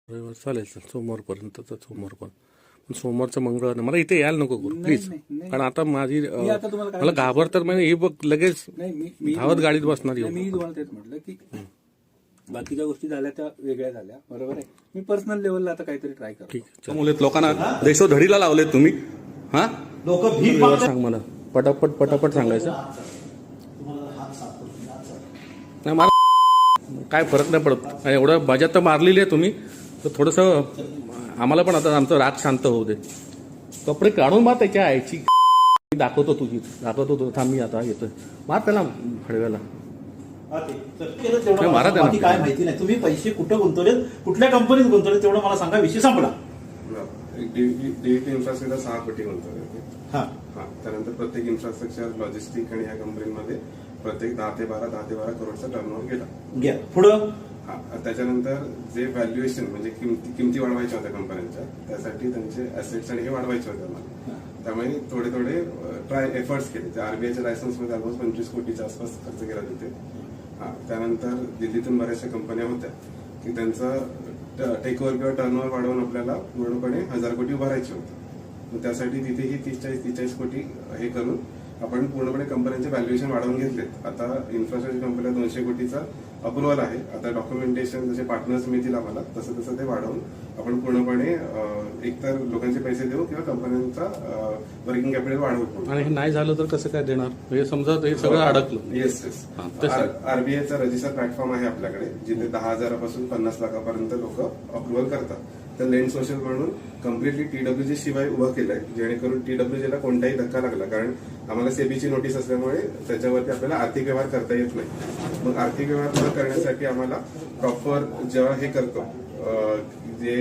रविवार चालेल सर, सोमवारपर्यंत तर सोमवारपर्यंत. पण सोमवारचं मंगळवार नाही, मला इथे यायला नको करू प्लीज. कारण आता माझी मला घाबरतात म्हणजे हे बघ लगेच धावत गाडीत बसणार येऊ. मी तुम्हाला तेच म्हटलं की बाकीच्या गोष्टी झाल्या त्या वेगळ्या झाल्या, बरोबर आहे. मी पर्सनल लेवलला आता काहीतरी ट्राय करतो. ठीक आहे. मुलेत लोकांना देशोधडीला लावले तुम्ही. हा लोक भीक सांग मला पटापट पटापट सांगायचं. नाही मला काय फरक नाही पडत. एवढं बजात तर मारलेली आहे तुम्ही, तर थोडंसं आम्हाला पण आता आमचं राग शांत होऊ दे. कपडे काढून मार त्याच्या आईची. दाखवतो तुझी दाखवतो. थांब मी आता येतोय. मार त्याला फडव्याला. मारा त्याला. काय माहिती नाही. तुम्ही पैसे कुठं गुंतवले, कुठल्या कंपनीत गुंतवले तेवढं मला सांगा, विषय संपला. डीईटी इन्फ्रास्ट्रक्चर 6 कोटी गुंतवले होते. हा त्यानंतर प्रत्येक इन्फ्रास्ट्रक्चर लॉजिस्टिक आणि या कंपनीमध्ये प्रत्येक 10 ते 12 करोडचा टर्नओव्हर गेला. घ्या पुढं. त्याच्यानंतर जे व्हॅल्युएशन म्हणजे किमती वाढवायच्या होत्या कंपन्यांच्या, त्यासाठी त्यांचे असेट्स आणि हे वाढवायचे होते आम्हाला. त्यामुळे थोडे एफर्ट्स केले. त्या आरबीआयच्या लायसन्समध्ये ऑलमोस्ट 25 कोटीच्या आसपास खर्च केला तिथे. त्यानंतर दिल्लीतून बऱ्याचशा कंपन्या होत्या की त्यांचा टेक ओव्हर किंवा टर्नओव्हर वाढवून आपल्याला पूर्णपणे 1000 कोटी उभारायचे होते. त्यासाठी तिथेही 30-40 कोटी हे करून आपण पूर्णपणे कंपन्यांचे व्हॅल्युएशन वाढवून घेतलेत. आता इन्फ्रास्ट्रक्चर कंपनीला 200 कोटीचा अप्रुव्हल आहे. आता डॉक्युमेंटेशन जसे पार्टनर्स मिळतील आम्हाला तसं ते वाढवून आपण पूर्णपणे एकतर लोकांचे पैसे देऊ किंवा कंपन्यांचा वर्किंग कॅपिटल वाढवू. आणि हे नाही झालं तर कसं काय देणार? म्हणजे समजा हे सगळं अडकलं. येस. आरबीआयचा रजिस्टर प्लॅटफॉर्म आहे आपल्याकडे, जिथे 10,000 पासून 50 लाखापर्यंत लोक अप्रुव्हल करतात. तर लेंड सोशल म्हणून कम्प्लिटली TWG शिवाय उभं केलंय, जेणेकरून TWG ला कोणताही धक्का लागला. कारण आम्हाला सेबीची नोटीस असल्यामुळे त्याच्यावरती आपल्याला आर्थिक व्यवहार करता येत नाही. मग आर्थिक व्यवहार न करण्यासाठी आम्हाला प्रॉपर जेव्हा हे करतो, जे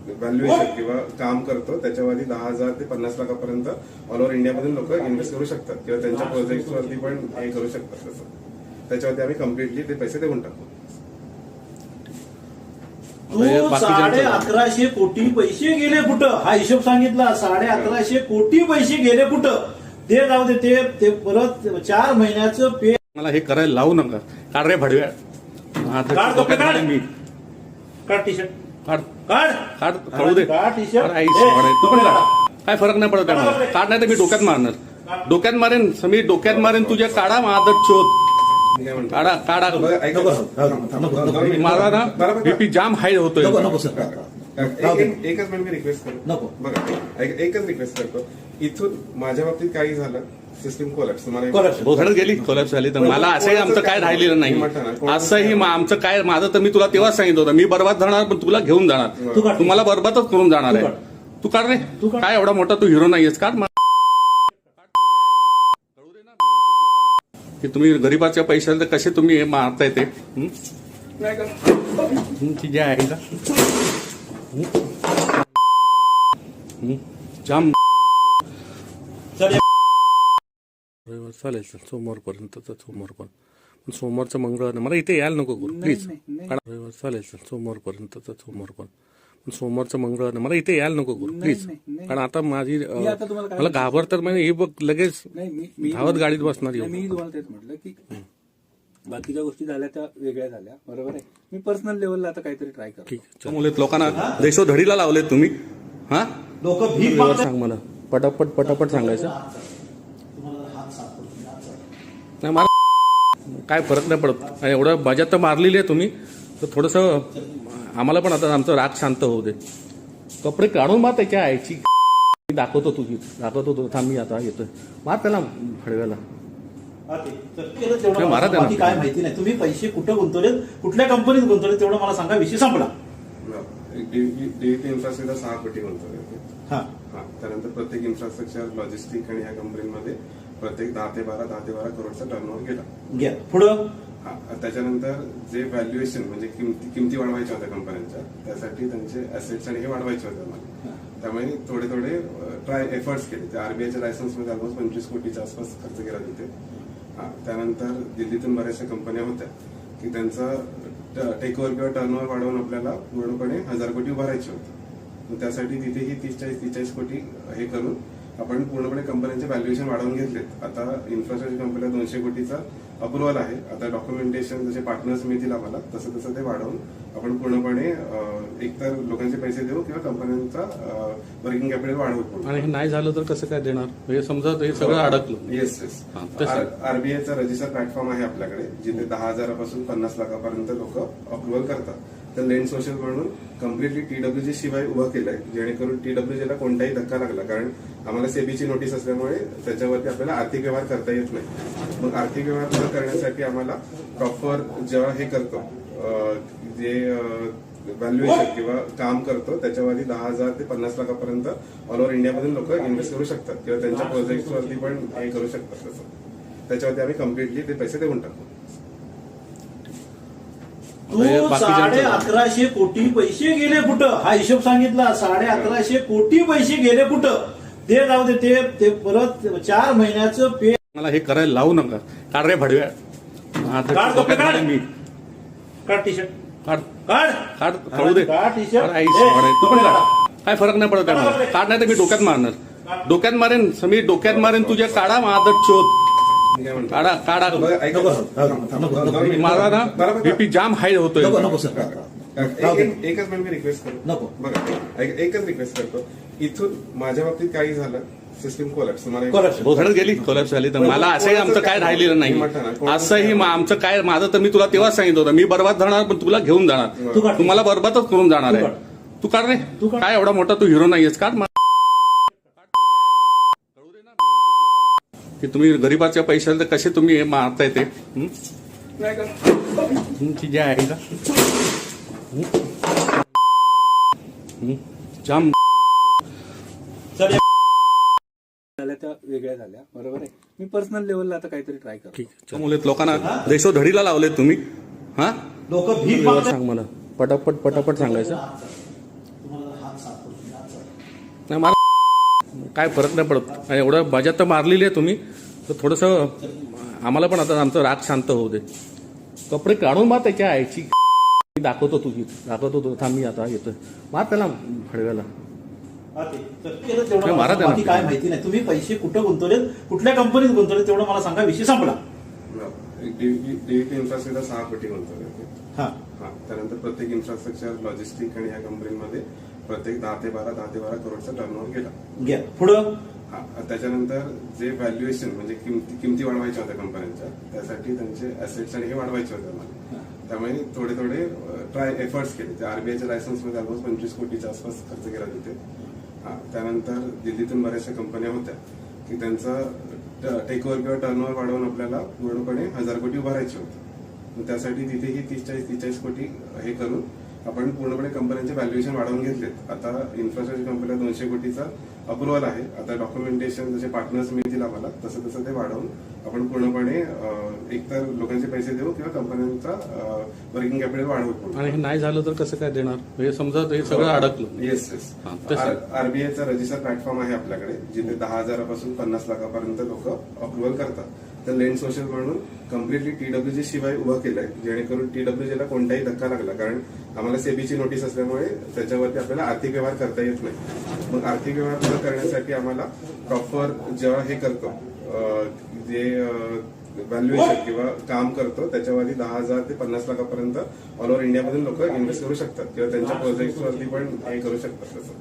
व्हॅल्युएशन किंवा काम करतो, त्याच्यावरती 10,000 ते 50 लाखापर्यंत ऑल ओव्हर इंडियामधून लोक इन्व्हेस्ट करू शकतात किंवा त्यांच्या प्रोजेक्टवरती पण हे करू शकतात. तसं त्याच्यावरती आम्ही कम्प्लिटली ते पैसे देऊन टाकतो. तू 1150 कोटी पैसे गेले कुठं, हा हिशोब सांगितला. 1150 कोटी पैसे गेले कुठं, ते जाऊ दे. ते परत 4 महिन्याचं पे. मला हे करायला लावू नका. काढ रे भडव्या. मी काढ टी शर्ट. काढ काढ काढ कळू दे. T shirt. तू पण काढ. काय फरक नाही पडत मला. काढ नाही तर मी डोक्यात मारणार. डोक्यात मारेन मी. डोक्यात मारेन तुझ्या. काढा मादत शोध. काढा काढा. माझा ना बीपी जाम हाय होतोय. एकच मिनिट मी रिक्वेस्ट करतो. नको बघा, एकच रिक्वेस्ट करतो. इथून माझ्या बाबतीत काही झालं, सिस्टीम कोलॅप्स भोसडत गेली, कोलॅप्स झाली, तर मला असंही आमचं काय राहिलेलं नाही. असंही आमचं काय, माझं तर मी तुला तेव्हाच सांगितलं होतं, मी बर्बाद जाणार पण तुला घेऊन जाणार. तुम्हाला बर्बादच करून जाणार आहे. तू काढ रे. काय एवढा मोठा तू हिरो नाहीयेस. काढ. की तुम्ही गरीबाच्या पैशाला तर कसे तुम्ही हे मारताय ते. जे आहे का जाम. रविवार चालेल सर, सोमवारपर्यंत तर सोमवारपर्यंत. पण सोमवारचं मंगळवार नाही, मला इथे यायला नको करू प्लीज. रविवार चालेल सर, सोमवारपर्यंत तर सोमवारपर्यंत. पण सोमवारचं मंगळवार नाही, मला इथे यायला नको करू प्लीज. कारण आता माझी मला घाबरतात म्हणजे हे बघ लगेच धावत गाडीत बसणार येऊ. मी तुम्हाला तेच म्हटलं की बाकीच्या गोष्टी झाल्या त्या वेगळ्या झाल्या, बरोबर आहे. मी पर्सनल लेवलला आता काहीतरी ट्राय करतो. ठीक आहे. मुलेत लोकांना देशोधडीला लावले तुम्ही. हा लोक भीक सांग मला पटापट पटापट सांगायचं. नाही मला काय फरक नाही पडत. एवढं बजात तर मारलेली आहे तुम्ही, तर थोडंसं आम्हाला पण आता आमचं राग शांत होऊ दे. कपडे काढून मार त्याच्या आईची. दाखवतो तुझी दाखवतो. थांब मी आता येतोय. मार त्याला फडव्याला. मारा त्याला. काय माहिती नाही. तुम्ही पैसे कुठं गुंतवले, कुठल्या कंपनीत गुंतवले तेवढं मला सांगा, विषय संपला. डीईटी इन्फ्रास्ट्रक्चर 6 कोटी गुंतवले होते. हा त्यानंतर प्रत्येक इन्फ्रास्ट्रक्चर लॉजिस्टिक आणि या कंपनीमध्ये प्रत्येक 10 ते 12 करोडचा टर्नओव्हर गेला. घ्या पुढं. त्याच्यानंतर जे व्हॅल्युएशन म्हणजे किमती वाढवायच्या होत्या कंपन्यांच्या, त्यासाठी त्यांचे असेट्स आणि हे वाढवायचे होते आम्हाला. त्यामुळे थोडे एफर्ट्स केले. त्या आरबीआयच्या लायसन्समध्ये ऑलमोस्ट 25 कोटीच्या आसपास खर्च केला तिथे. त्यानंतर दिल्लीतून बऱ्याचशा कंपन्या होत्या की त्यांचा टेक ओव्हर किंवा टर्नओव्हर वाढवून आपल्याला पूर्णपणे 1000 कोटी उभारायचे होते. त्यासाठी तिथेही 30-40 कोटी हे करून आपण पूर्णपणे कंपन्यांचे व्हॅल्युएशन वाढवून घेतलेत. आता इन्फ्रास्ट्रक्चर कंपनीला 200 कोटीचा अप्रुव्हल आहे. आता डॉक्युमेंटेशन जसे पार्टनर्स मिळतील आम्हाला तसं तसं ते वाढवून आपण पूर्णपणे एकतर लोकांचे पैसे देऊ किंवा कंपन्यांचा वर्किंग कॅपिटल वाढवू. आणि हे नाही झालं तर कसं काय देणार म्हणजे समजा हे सगळं अडकलं. Yes yes. हा, तसं. आरबीआयचा रजिस्टर प्लॅटफॉर्म आहे आपल्याकडे जिथे 10,000 पासून 50 लाखापर्यंत लोक अप्रुव्हल करतात. तर लेंड सोशल म्हणून कम्प्लिटली TWG शिवाय उभं केलंय जेणेकरून TWG ला कोणताही धक्का लागला कारण आम्हाला सेबीची नोटीस असल्यामुळे त्याच्यावरती आपल्याला आर्थिक व्यवहार करता येत नाही. मग आर्थिक व्यवहार न करण्यासाठी आम्हाला प्रॉपर जेव्हा हे करतो जे व्हॅल्युएशन किंवा काम करतो त्याच्यावरती 10,000 ते 50 लाखापर्यंत ऑल ओव्हर इंडियामधून लोक इन्व्हेस्ट करू शकतात किंवा त्यांच्या प्रोजेक्टवरती पण हे करू शकतात. तसं त्याच्यावरती आम्ही कम्प्लिटली ते पैसे देऊन टाकतो. तू 11,500 कोटी पैसे गेले कुठं हा हिशोब सांगितला. 11,500 कोटी पैसे गेले कुठं ते जाऊ दे. ते परत 4 महिन्याचं पे मला हे करायला लावू नका. काढ रे भडव्या. आता काढ, डोक्यात काढ. मारेन मी. काढ टी शर्ट काढ काढ काढ कळू दे. काढ टी-शर्ट. काढ, आई, ए, सोड आहे. तू पण काढ. काढ. काय फरक नाही पडत आहे मला. काढ नाही तर मी डोक्यात मारणार. डोक्यात मारेन मी डोक्यात मारेन तुझ्या. काढा मादत शोध. मी काय म्हणतो काढा काढा बघा, ऐका. दोन मिनिटं. माझा ना बरोबर. बीपी जाम हाय होतोय. एकच मिनिट मी रिक्वेस्ट करतो. नको. बघा एकच रिक्वेस्ट करतो. इथून माझ्या बाबतीत काही झालं सिस्टीम कोलॅप्स Collapse. भोसडत गेली कोलॅप्स झाली तर मला असंही आमचं काय राहिलेलं नाही. असंही आमचं काय माझं तर मी तुला तेव्हाच सांगितलं होतं मी बर्बाद जाणार पण तुला घेऊन जाणार. तुम्हाला बर्बादच करून जाणार आहे. तू काढ रे. काय एवढा मोठा तू हिरो नाहीयेस. काढ की तुम्ही गरीबाच्या पैशाला तर कसे तुम्ही हे मारताय ते जे आहे का जाम झाल्या त्या वेगळ्या झाल्या. बरोबर आहे. मी पर्सनल लेवलला आता काहीतरी ट्राय करतो. ठीक आहे. मुलेत लोकांना देशोधडीला लावलेत तुम्ही. हा लोक भीक व्यवहार मागतात. सांग मला पटापट पटापट सांगायचं. नाही मला काय फरक नाही पडत. एवढं बजात तर मारलेली आहे तुम्ही तर थोडंसं आम्हाला पण आता आमचं राग शांत होऊ दे. कपडे काढून बा त्याच्या आईची मी दाखवतो तुझी दाखवतो तो. थांब मी आता येतोय. मार त्याला फडव्याला. तेवढं मारा त्यांना. बाकी काय माहिती नाही. तुम्ही पैसे कुठं गुंतवलेत कुठल्या कंपनीत गुंतवलेत तेवढं मला सांगा. विषय संपला. डीबीटी इन्फ्रास्ट्रक्चर 6 कोटी गुंतवले. हा त्यानंतर प्रत्येक इन्फ्रास्ट्रक्चर लॉजिस्टिक आणि या कंपनीमध्ये प्रत्येक 10 ते 12 करोडचा टर्नओव्हर गेला. घ्या पुढं. त्याच्यानंतर जे व्हॅल्युएशन म्हणजे किमती वाढवायच्या होत्या कंपन्यांच्या त्यासाठी त्यांचे असेट्स आणि हे वाढवायचे होते आम्हाला. त्यामुळे थोडे एफर्ट्स केले. ते आरबीआयच्या लायसन्समध्ये ऑलमोस्ट 25 कोटीच्या आसपास खर्च केला तिथे. त्यानंतर दिल्लीतून बऱ्याचशा कंपन्या होत्या की त्यांचा टेकओव्हर किंवा टर्नओव्हर वाढवून आपल्याला पूर्णपणे 1,000 कोटी उभारायचे होते. त्यासाठी तिथेही 30-40 कोटी हे करून आपण पूर्णपणे कंपन्यांचे व्हॅल्युएशन वाढवून घेतलेत. आता इन्फ्रास्ट्रक्चर कंपनीला 200 कोटीचा अप्रुव्हल आहे. आता डॉक्युमेंटेशन जसे पार्टनर्स मिळतील आम्हाला तसं तसं ते वाढवून आपण पूर्णपणे एकतर लोकांचे पैसे देऊ किंवा कंपन्यांचा वर्किंग कॅपिटल वाढवू. आणि हे नाही झालं तर कसं काय देणार म्हणजे समजा हे सगळं अडकलं. Yes yes. हा, तसं. आरबीआयचा रजिस्टर प्लॅटफॉर्म आहे आपल्याकडे जिथे 10,000 पासून 50 लाखापर्यंत लोक अप्रुव्हल करतात. तर लेंड सोशल म्हणून कम्प्लिटली TWG शिवाय उभं केलंय जेणेकरून TWG ला कोणताही धक्का लागला कारण आम्हाला सेबीची नोटीस असल्यामुळे त्याच्यावरती आपल्याला आर्थिक व्यवहार करता येत नाही. मग आर्थिक व्यवहार न करण्यासाठी आम्हाला प्रॉपर जेव्हा हे करतो जे व्हॅल्युएशन किंवा काम करतो त्याच्यावरती 10,000 ते 50 लाखापर्यंत ऑल ओव्हर इंडियामधून लोक इन्व्हेस्ट करू शकतात किंवा त्यांच्या प्रोजेक्टवरती पण हे करू शकतात. तसं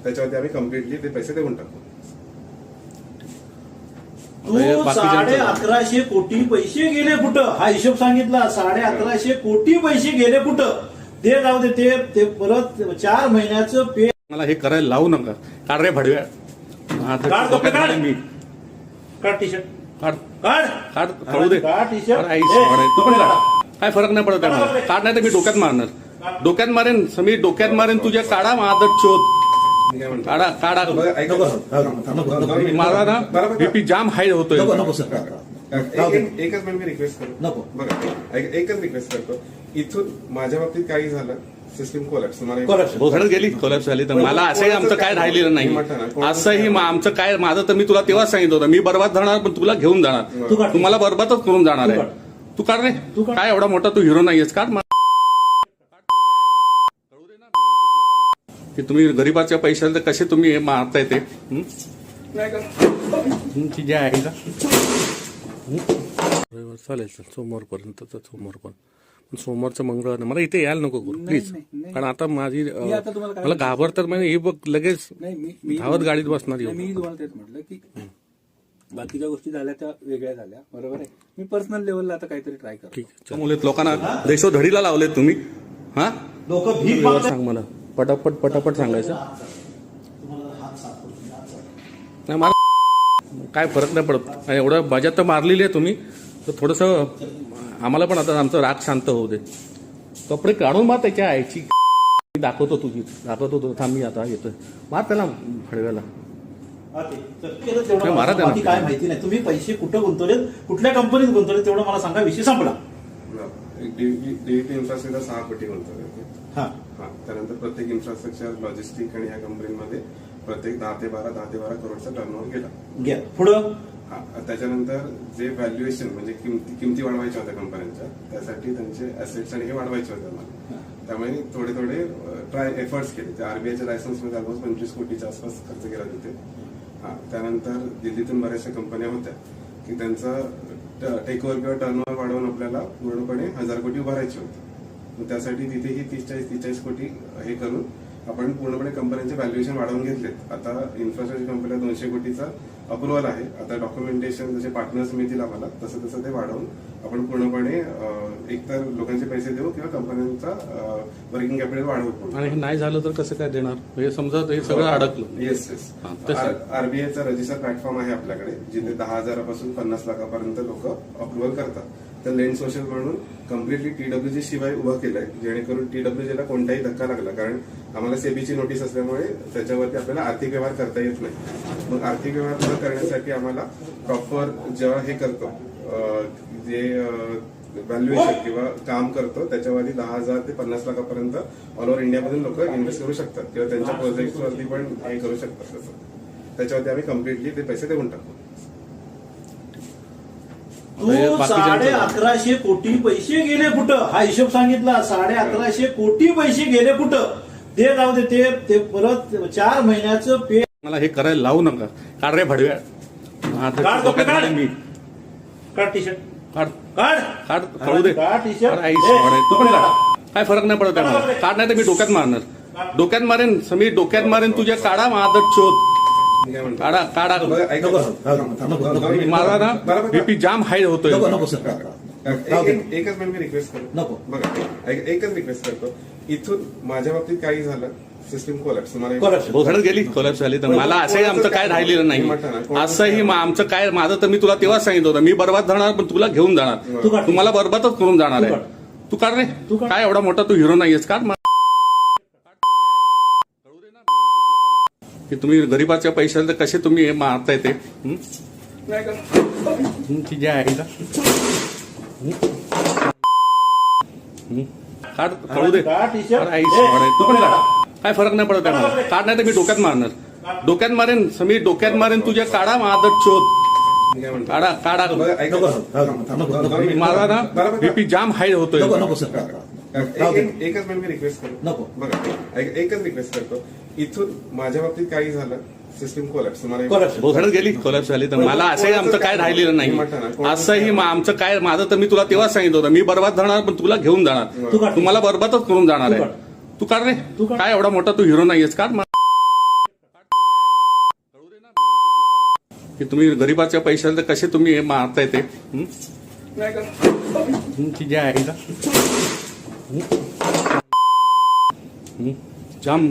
त्याच्यावरती आम्ही कम्प्लिटली ते पैसे देऊन टाकतो. तू 11,500 कोटी पैसे गेले कुठं हा हिशोब सांगितला. 11,500 कोटी पैसे गेले कुठं ते जाऊ दे. ते परत 4 महिन्याचं पे मला हे करायला लावू नका. काढ रे भडव्या. आता काढ, डोक्यात काढ. मारेन मी. काढ टी-शर्ट. काढ काढ काढ कळू दे. काढ टी-शर्ट. काढ, आई, ए, सोड आहे. तू पण काढ. काढ. काय फरक नाही पडत आहे मला. काढ नाही तर मी डोक्यात मारणार. डोक्यात मारेन मी डोक्यात मारेन तुझ्या. काढा मादत शोध. मी काय म्हणतो काढा काढा बघा, ऐका. दोन मिनिटं. माझा ना बरोबर. बीपी जाम हाय होतोय. एकच मिनिट मी रिक्वेस्ट करतो. नको. बघा एकच रिक्वेस्ट करतो. इथून माझ्या बाबतीत काही झालं सिस्टीम कोलॅप्स भोसडत गेली कोलॅप्स झाली तर मला असंही आमचं काय राहिलेलं नाही. असंही आमचं काय माझं तर मी तुला तेव्हाच सांगितलं होतं मी बर्बाद जाणार पण तुला घेऊन जाणार. तुम्हाला बर्बादच करून जाणार आहे. तू काढ रे. काय एवढा मोठा तू हिरो नाहीयेस. काढ की तुम्ही गरीबाच्या पैशाला तर कसे तुम्ही हे मारताय ते जे आहे का रविवार चालेल सोमवारपर्यंत सोमवारपर्यंत पण सोमवारचं मंगळवार मला इथे यायला नको करू प्लीज. नाही. कारण आता माझी मी आता तुम्हाला काय मला घाबरतात म्हणजे हे बघ लगेच नाही मी धावत गाडीत बसणार येऊ. मी तुम्हाला तेच म्हटलं की बाकीच्या गोष्टी झाल्या त्या वेगळ्या झाल्या, बरोबर आहे. मी पर्सनल लेवलला आता काहीतरी ट्राय करतो. ठीक आहे मुलेत लोकांना देशोधडीला लावले तुम्ही. हा लोक भीक रविवार मागतात. सांग मला पटापट सांगायचं. नाही मला काय फरक नाही पडत. एवढं बजात तर मारलेली आहे तुम्ही, तर थोडंसं आम्हाला पण आता आमचं राग शांत होऊ दे. कपडे काढून मार त्याच्या आईची दाखवतो थांब मी आता येतोय. मार त्याला फडव्याला. केलं तेवढं काय मारा मला त्याला. बाकी काय माहिती नाही. तुम्ही पैसे कुठं गुंतवलेत, कुठल्या कंपनीत गुंतवलेत तेवढं मला सांगा, विषय संपला. डीईटी इन्फ्रास्ट्रक्चर 6 कोटी गुंतवले. हा हा त्यानंतर प्रत्येक इन्फ्रास्ट्रक्चर लॉजिस्टिक आणि या कंपनीमध्ये प्रत्येक 10 ते 12 करोडचा टर्नओव्हर गेला. घ्या पुढं. हा त्याच्यानंतर जे व्हॅल्युएशन म्हणजे किमती वाढवायच्या होत्या कंपन्यांच्या, त्यासाठी त्यांचे असेट्स आणि हे वाढवायचे होते आम्हाला. त्यामुळे थोडे एफर्ट्स केले. ते आरबीआयच्या लायसन्समध्ये ऑलमोस्ट 25 कोटीच्या आसपास खर्च केला तिथे. हा त्यानंतर दिल्लीतून बऱ्याचशा कंपन्या होत्या की त्यांचा टेक ओव्हर किंवा टर्नओव्हर वाढवून आपल्याला पूर्णपणे 1000 कोटी उभारायचे होते. मग त्यासाठी तिथेही 30-40 कोटी हे करून आपण पूर्णपणे कंपन्यांचे व्हॅल्युएशन वाढवून घेतलेत. आता इन्फ्रास्ट्रक्चर कंपनीला 200 कोटीचा अप्रुव्हल आहे. आता डॉक्युमेंटेशन जसे पार्टनर्स मिळतील आम्हाला तसं ते वाढवून आपण पूर्णपणे एकतर लोकांचे पैसे देऊ किंवा कंपन्यांचा वर्किंग कॅपिटल वाढवू. आणि हे नाही झालं तर कसं काय देणार. हे समजा हे सगळं अडकलं. येस हा, तसं. आरबीआयचा रजिस्टर प्लॅटफॉर्म आहे आपल्याकडे, जिथे 10,000 50 लाखापर्यंत लोक अप्रुव्हल करतात. तर लेंड सोशल म्हणून कम्प्लिटली TWG शिवाय उभं केलंय, जेणेकरून TWG ला कोणताही धक्का लागला. कारण आम्हाला सेबीची नोटीस असल्यामुळे त्याच्यावरती आपल्याला आर्थिक व्यवहार करता येत नाही. मग आर्थिक व्यवहार न करण्यासाठी आम्हाला प्रॉपर जेव्हा हे करतो जे व्हॅल्युएशन किंवा काम करतो त्याच्यावरती 10,000 ते 50 लाखापर्यंत ऑल ओव्हर इंडियामधून लोक इन्व्हेस्ट करू शकतात किंवा त्यांच्या प्रोजेक्टवरती पण हे करू शकतात. तसं त्याच्यावरती आम्ही कम्प्लिटली ते पैसे देऊन टाकू. तू 11,500 कोटी पैसे गेले कुठं, हा हिशोब सांगितला. 11,500 कोटी पैसे गेले कुठं, ते जाऊ दे. ते परत 4 महिन्याचं पे. मला हे करायला लावू नका. काढ रे भडव्या. काढ कपडे काढ. मी काढ टी शर्ट काढ काढ कळू दे. काढ टी शर्ट. अरे आई सोड आहे. तू पण काढ. काय फरक नाही पडत आहे मला. काढ नाही तर मी डोक्यात मारणार. डोक्यात मारेन तुझ्या. काढा मादत शोध. मी काय म्हणतो, काढा मला ना बीपी जाम हाय होतोय. एकच मी रिक्वेस्ट करतो. नको. बघा एकच रिक्वेस्ट करतो. इथून माझ्या बाबतीत काही झालं, सिस्टीम कोलॅप्स. भोसडत गेली कोलॅप्स झाली तर मला असंही आमचं काय राहिलेलं नाही. असंही आमचं काय माझं तर मी तुला तेव्हाच सांगितलं होतं. मी बर्बाद जाणार पण तुला घेऊन जाणार. तुम्हाला बर्बादच करून जाणार आहे. तू काढ रे. काय एवढा मोठा तू हिरो नाहीयेस. काढ. की तुम्ही गरीबाच्या पैशाला तर कसे तुम्ही हे मारताय ते. तुझी आईला काढ. कळू दे. काढ टी शर्ट. अरे आई सोड आहे. तू पण काढ. काय फरक नाही पडत आहे मला. काढ नाही तर मी डोक्यात मारणार. डोक्यात मारेन तुझ्या. काढा मादत शोध. मी काय म्हणतो, काढा मला ना बीपी जाम हाय होतोय. एकच मी रिक्वेस्ट करतो. नको. बघा एकच रिक्वेस्ट करतो. इथून माझ्या बाबतीत काही झालं, सिस्टीम कोलॅप्स. भोसडत गेली कोलॅप्स झाली तर मला असंही आमचं काय राहिलेलं नाही. असंही आमचं काय माझं तर मी तुला तेव्हाच सांगितलं होतं. मी बर्बाद जाणार पण तुला घेऊन जाणार. तुम्हाला बर्बादच करून जाणार आहे. तू काढ रे. काय एवढा मोठा तू हिरो नाहीयेस. काढ. की तुम्ही गरीबाच्या पैशाला तर कसे तुम्ही हे मारताय ते. तुझ्या आईला जाम